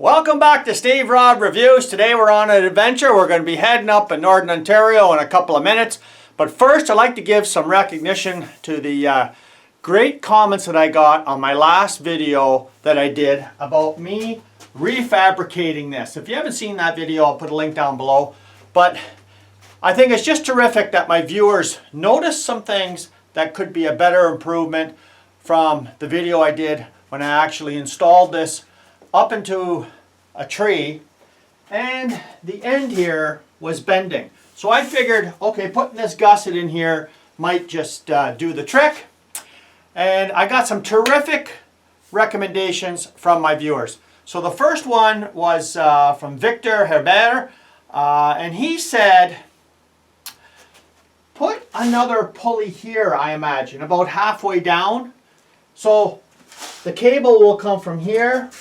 Welcome back to Steve Rod Reviews. Today we're on an adventure. We're going to be heading up in Northern Ontario in a couple of minutes. But first I'd like to give some recognition to the great comments that I got on my last video that I did about me refabricating this. If you haven't seen that video, I'll put a link down below. But I think it's just terrific that my viewers noticed some things that could be a better improvement from the video I did when I actually installed this up into a tree, and the end here was bending. So I figured, okay, putting this gusset in here might just do the trick. And I got some terrific recommendations from my viewers. So the first one was from Victor Herbert, and he said, put another pulley here, I imagine, about halfway down. So the cable will come from here,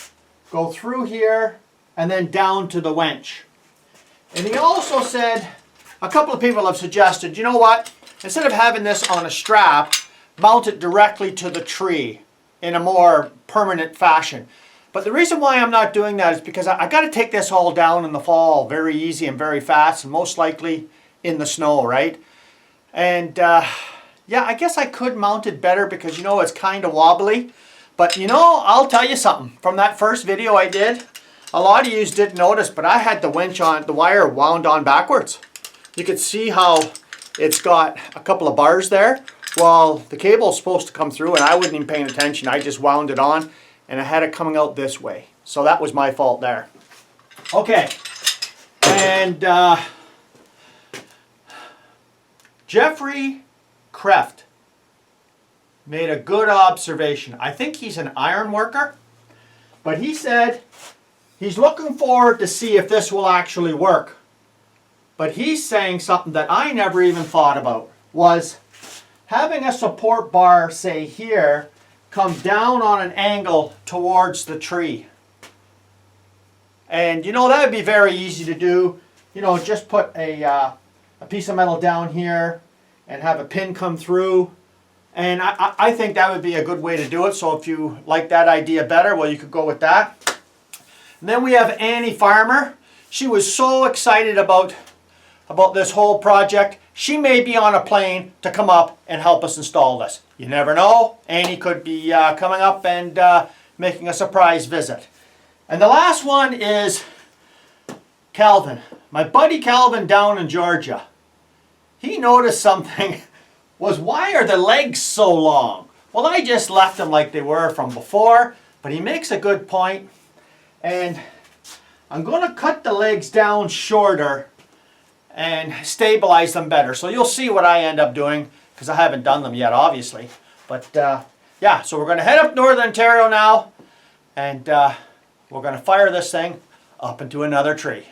go through here, and then down to the winch. And he also said, a couple of people have suggested, you know what, instead of having this on a strap, mount it directly to the tree in a more permanent fashion. But the reason why I'm not doing that is because I got to take this all down in the fall very easy and very fast, and most likely in the snow, right? And yeah, I guess I could mount it better because, you know, it's kind of wobbly. But you know, I'll tell you something. From that first video I did, a lot of you didn't notice, but I had the winch on, the wire wound on backwards. You could see how it's got a couple of bars there. Well, the cable is supposed to come through and I wasn't even paying attention. I just wound it on and I had it coming out this way. So that was my fault there. Okay, and Jeffrey Kreft made a good observation. I think he's an iron worker, but he said he's looking forward to see if this will actually work. But he's saying something that I never even thought about, was having a support bar, say here, come down on an angle towards the tree. And you know, that would be very easy to do. You know, just put a piece of metal down here and have a pin come through. And I think that would be a good way to do it. So if you like that idea better, well, you could go with that. And then we have Annie Farmer. She was so excited about this whole project. She may be on a plane to come up and help us install this. You never know. Annie could be coming up and making a surprise visit. And the last one is Calvin. My buddy Calvin down in Georgia. He noticed something. Was, why are the legs so long? Well, I just left them like they were from before, but he makes a good point. And I'm going to cut the legs down shorter and stabilize them better. So you'll see what I end up doing, because I haven't done them yet, obviously. But yeah, so we're going to head up Northern Ontario now, and we're going to fire this thing up into another tree.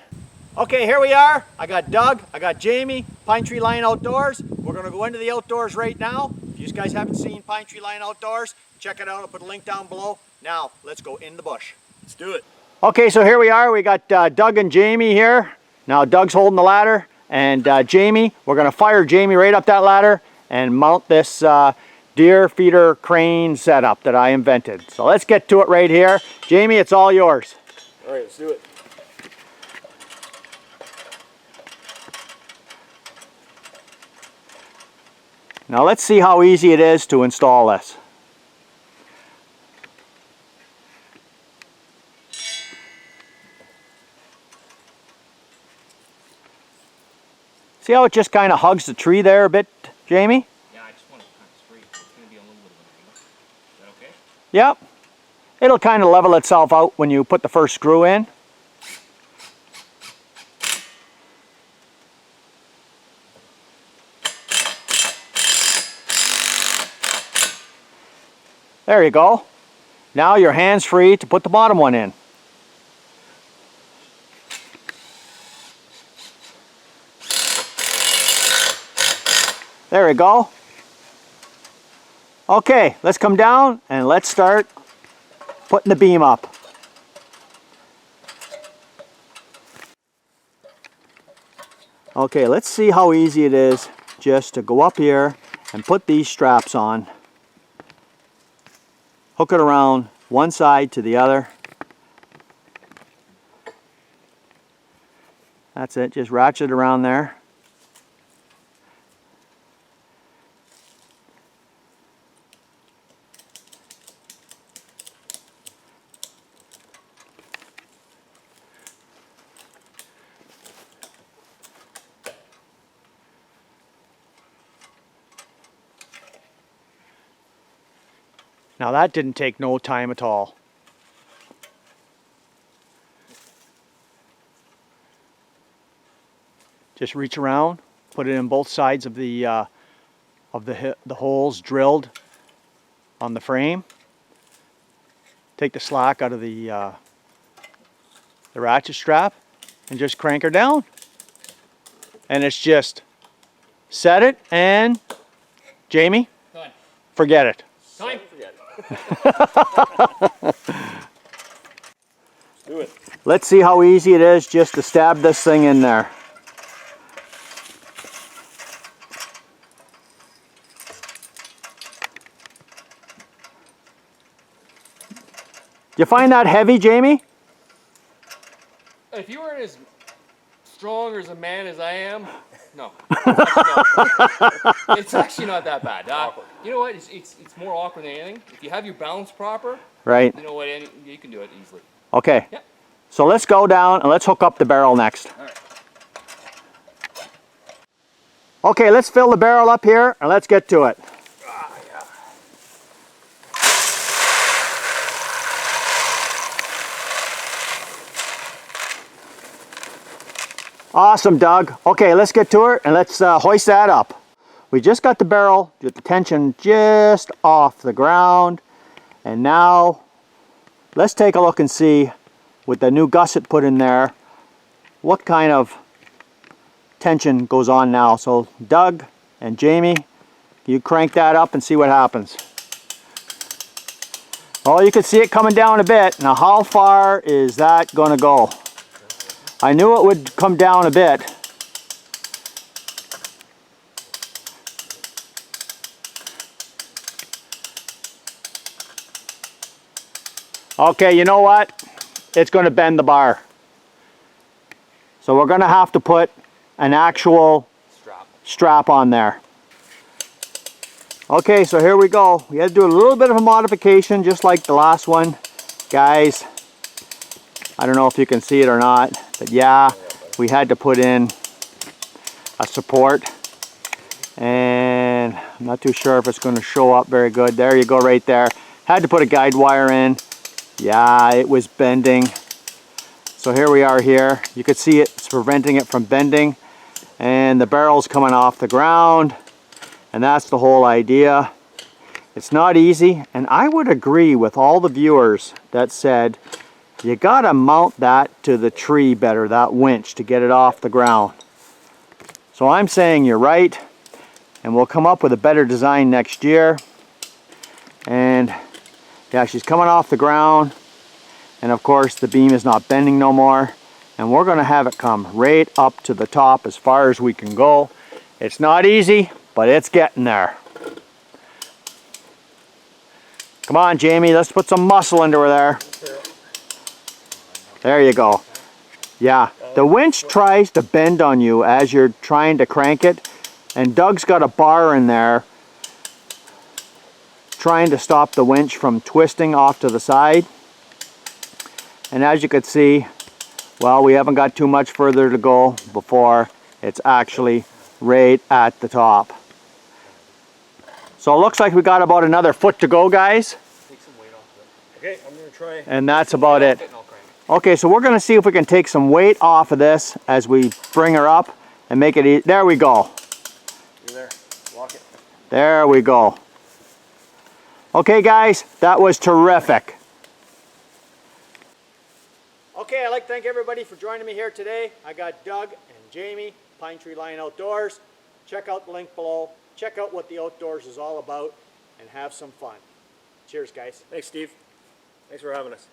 Okay, here we are. I got Doug, I got Jamie, Pine Tree Line Outdoors. We're going to go into the outdoors right now. If you guys haven't seen Pine Tree Line Outdoors, check it out. I'll put a link down below. Now, let's go in the bush. Let's do it. Okay, so here we are. We got Doug and Jamie here. Now, Doug's holding the ladder, and Jamie, we're going to fire Jamie right up that ladder and mount this deer feeder crane setup that I invented. So let's get to it right here. Jamie, it's all yours. All right, let's do it. Now let's see how easy it is to install this. See how it just kind of hugs the tree there a bit, Jamie? Yeah, I just want it kind of straight. It's going to be a little bit of an angle. Is that okay? Yep. It'll kind of level itself out when you put the first screw in. There you go. Now your hand's free to put the bottom one in. There we go. Okay, let's come down and let's start putting the beam up. Okay, let's see how easy it is just to go up here and put these straps on. Hook it around one side to the other. That's it, just ratchet around there. Now that didn't take no time at all. Just reach around, put it in both sides of the holes drilled on the frame. Take the slack out of the ratchet strap and just crank her down. And it's just set it and Jamie, Done. forget it. Time. Do it. Let's see how easy it is just to stab this thing in there. Do you find that heavy, Jamie? If you weren't as strong as a man as I am, no. It's actually not that bad. You know what? It's more awkward than anything. If you have your balance proper, Right. you know what? You can do it easily. Okay. Yep. So let's go down and let's hook up the barrel next. All right. Okay, let's fill the barrel up here and let's get to it. Awesome, Doug. Okay, let's get to it and let's hoist that up. We just got the barrel with the tension just off the ground. And now let's take a look and see with the new gusset put in there what kind of tension goes on now. So Doug and Jamie, you crank that up and see what happens. Oh, you can see it coming down a bit. Now how far is that going to go? I knew it would come down a bit. Okay, you know what? It's going to bend the bar. So we're going to have to put an actual strap on there. Okay, so here we go. We had to do a little bit of a modification just like the last one. Guys, I don't know if you can see it or not, but yeah, we had to put in a support. And I'm not too sure if it's going to show up very good. There you go, right there. Had to put a guide wire in. Yeah, it was bending. So here we are here. You could see it's preventing it from bending. And the barrel's coming off the ground. And that's the whole idea. It's not easy. And I would agree with all the viewers that said, you gotta mount that to the tree better, that winch, to get it off the ground. So I'm saying you're right. And we'll come up with a better design next year. And yeah, she's coming off the ground. And of course the beam is not bending no more. And we're going to have it come right up to the top as far as we can go. It's not easy, but it's getting there. Come on, Jamie, let's put some muscle into her there. There you go. Yeah, the winch tries to bend on you as you're trying to crank it. And Doug's got a bar in there trying to stop the winch from twisting off to the side. And as you can see, well, we haven't got too much further to go before it's actually right at the top. So it looks like we got about another foot to go, guys. Take some weight off it. Okay, I'm going to try. And that's about it. And I'll crank it. Okay, so we're going to see if we can take some weight off of this as we bring her up and make it easy. There we go. You're there. Lock it. There we go. Okay, guys, that was terrific. Okay, I'd like to thank everybody for joining me here today. I got Doug and Jamie, Pine Tree Line Outdoors. Check out the link below. Check out what the outdoors is all about and have some fun. Cheers, guys. Thanks, Steve. Thanks for having us.